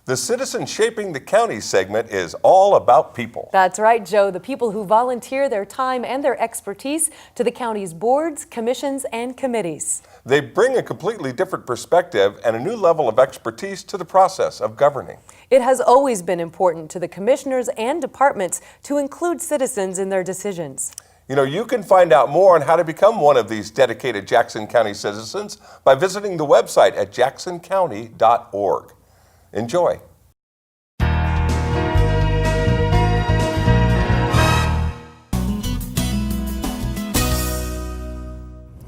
The Citizen Shaping the County segment is all about people. That's right, Joe. The people who volunteer their time and their expertise to the county's boards, commissions, and committees. They bring a completely different perspective and a new level of expertise to the process of governing. It has always been important to the commissioners and departments to include citizens in their decisions. You know, you can find out more on how to become one of these dedicated Jackson County citizens by visiting the website at jacksoncounty.org. Enjoy.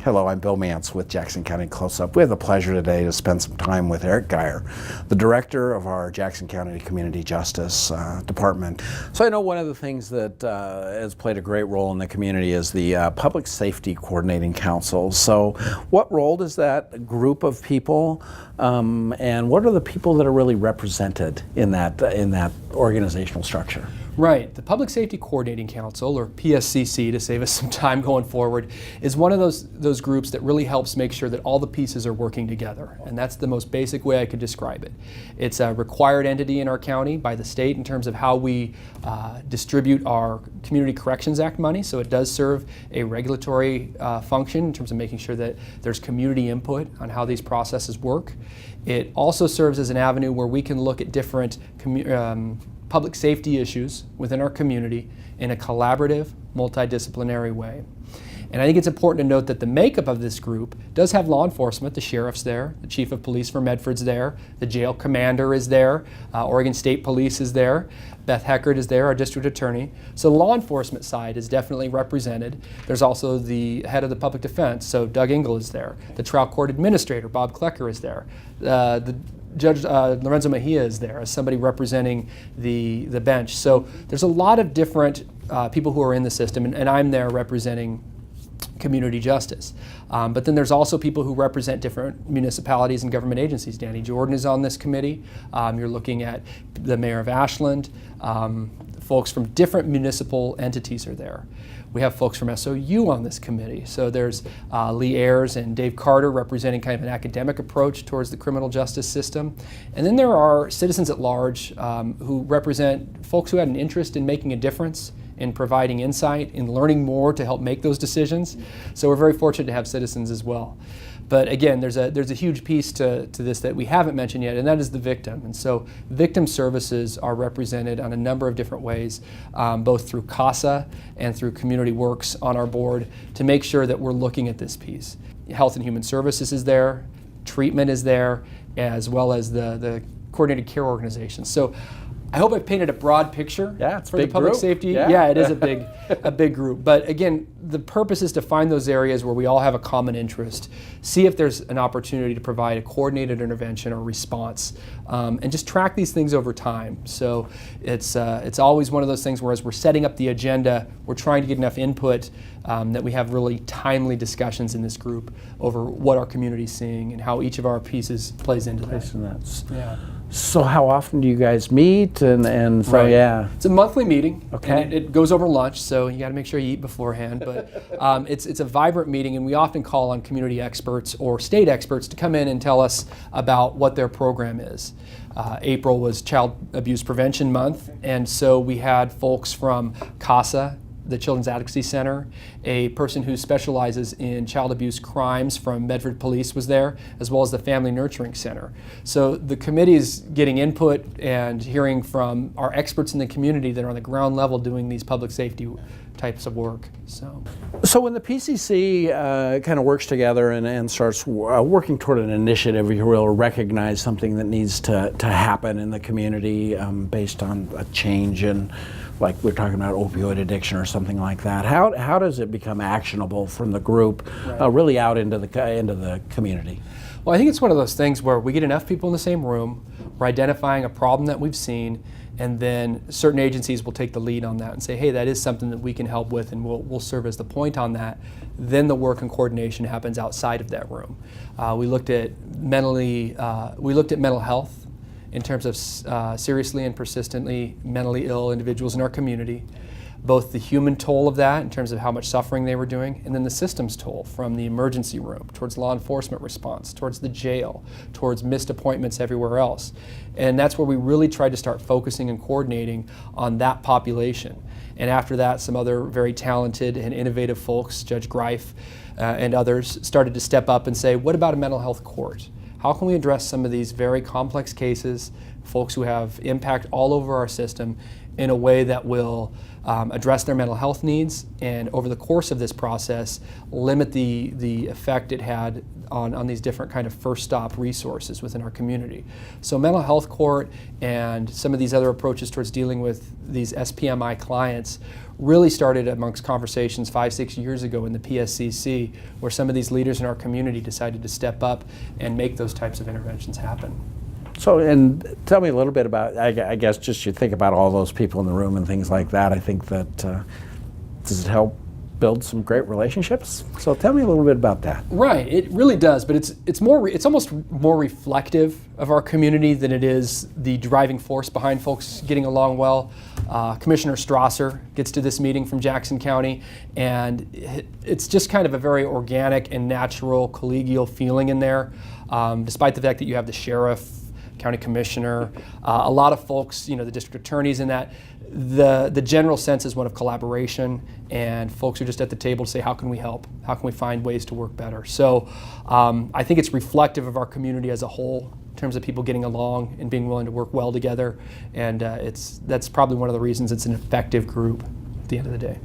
Hello, I'm Bill Mance with Jackson County Close-Up. We have the pleasure today to spend some time with Eric Geyer, the director of our Jackson County Community Justice Department. So I know one of the things that has played a great role in the community is the Public Safety Coordinating Council. So what role does that group of people and what are the people that are really represented in that organizational structure? Right. The Public Safety Coordinating Council, or PSCC to save us some time going forward, is one of those groups that really helps make sure that all the pieces are working together. And that's the most basic way I could describe it. It's a required entity in our county by the state in terms of how we distribute our Community Corrections Act money. So it does serve a regulatory function in terms of making sure that there's community input on how these processes work. It also serves as an avenue where we can look at different public safety issues within our community in a collaborative, multidisciplinary way. And I think it's important to note that the makeup of this group does have law enforcement. The sheriff's there, the chief of police for Medford's there, the jail commander is there, Oregon State Police is there, Beth Heckert is there, our district attorney. So the law enforcement side is definitely represented. There's also the head of the public defense, so Doug Engel is there. The trial court administrator, Bob Klecker, is there. The Judge Lorenzo Mejia is there as somebody representing the bench. So there's a lot of different people who are in the system, and I'm there representing community justice. But then there's also people who represent different municipalities and government agencies. Danny Jordan is on this committee. You're looking at the mayor of Ashland. Folks from different municipal entities are there. We have folks from SOU on this committee. So there's Lee Ayers and Dave Carter representing kind of an academic approach towards the criminal justice system. And then there are citizens at large who represent folks who had an interest in making a difference, in providing insight, in learning more to help make those decisions. So we're very fortunate to have citizens as well. But again, there's a huge piece to this that we haven't mentioned yet, and that is the victim. And so victim services are represented on a number of different ways, both through CASA and through Community Works on our board, to make sure that we're looking at this piece. Health and Human Services is there, treatment is there, as well as the coordinated care organizations. So I hope I've painted a broad picture for the public safety. Yeah, it is a big group. But again, the purpose is to find those areas where we all have a common interest, see if there's an opportunity to provide a coordinated intervention or response, and just track these things over time. So it's always one of those things where as we're setting up the agenda, we're trying to get enough input that we have really timely discussions in this group over what our community's seeing and how each of our pieces plays into that. Yeah. So how often do you guys meet? And so, right. Yeah. It's a monthly meeting. Okay. And it goes over lunch, so you got to make sure you eat beforehand. But it's a vibrant meeting, and we often call on community experts or state experts to come in and tell us about what their program is. April was Child Abuse Prevention Month, and so we had folks from CASA, the Children's Advocacy Center, a person who specializes in child abuse crimes from Medford Police was there, as well as the Family Nurturing Center. So the committee is getting input and hearing from our experts in the community that are on the ground level doing these public safety types of work. So when the PCC kind of works together and starts working toward an initiative, you will recognize something that needs to happen in the community based on a change in, like we're talking about opioid addiction or something like that. How does it become actionable from the group really out into the community? Well, I think it's one of those things where we get enough people in the same room, we're identifying a problem that we've seen, and then certain agencies will take the lead on that and say, hey, that is something that we can help with, and we'll serve as the point on that. Then the work and coordination happens outside of that room. We looked at mental health in terms of seriously and persistently mentally ill individuals in our community. both the human toll of that in terms of how much suffering they were doing, and then the systems toll from the emergency room towards law enforcement response, towards the jail, towards missed appointments everywhere else. And that's where we really tried to start focusing and coordinating on that population. And after that, some other very talented and innovative folks, Judge Greif and others, started to step up and say, what about a mental health court? How can we address some of these very complex cases, folks who have impact all over our system, in a way that will address their mental health needs, and over the course of this process, limit the effect it had on these different kind of first stop resources within our community. So mental health court and some of these other approaches towards dealing with these SPMI clients really started amongst conversations 5-6 years ago in the PSCC, where some of these leaders in our community decided to step up and make those types of interventions happen. So, and tell me a little bit about, I guess just you think about all those people in the room and things like that, I think that, does it help build some great relationships? So tell me a little bit about that. Right, it really does, but it's almost more reflective of our community than it is the driving force behind folks getting along well. Commissioner Strasser gets to this meeting from Jackson County, and it's just kind of a very organic and natural collegial feeling in there, despite the fact that you have the sheriff, county commissioner, a lot of folks, the district attorneys in that. The general sense is one of collaboration, and folks are just at the table to say, how can we help? How can we find ways to work better? So I think it's reflective of our community as a whole in terms of people getting along and being willing to work well together, and that's probably one of the reasons it's an effective group at the end of the day.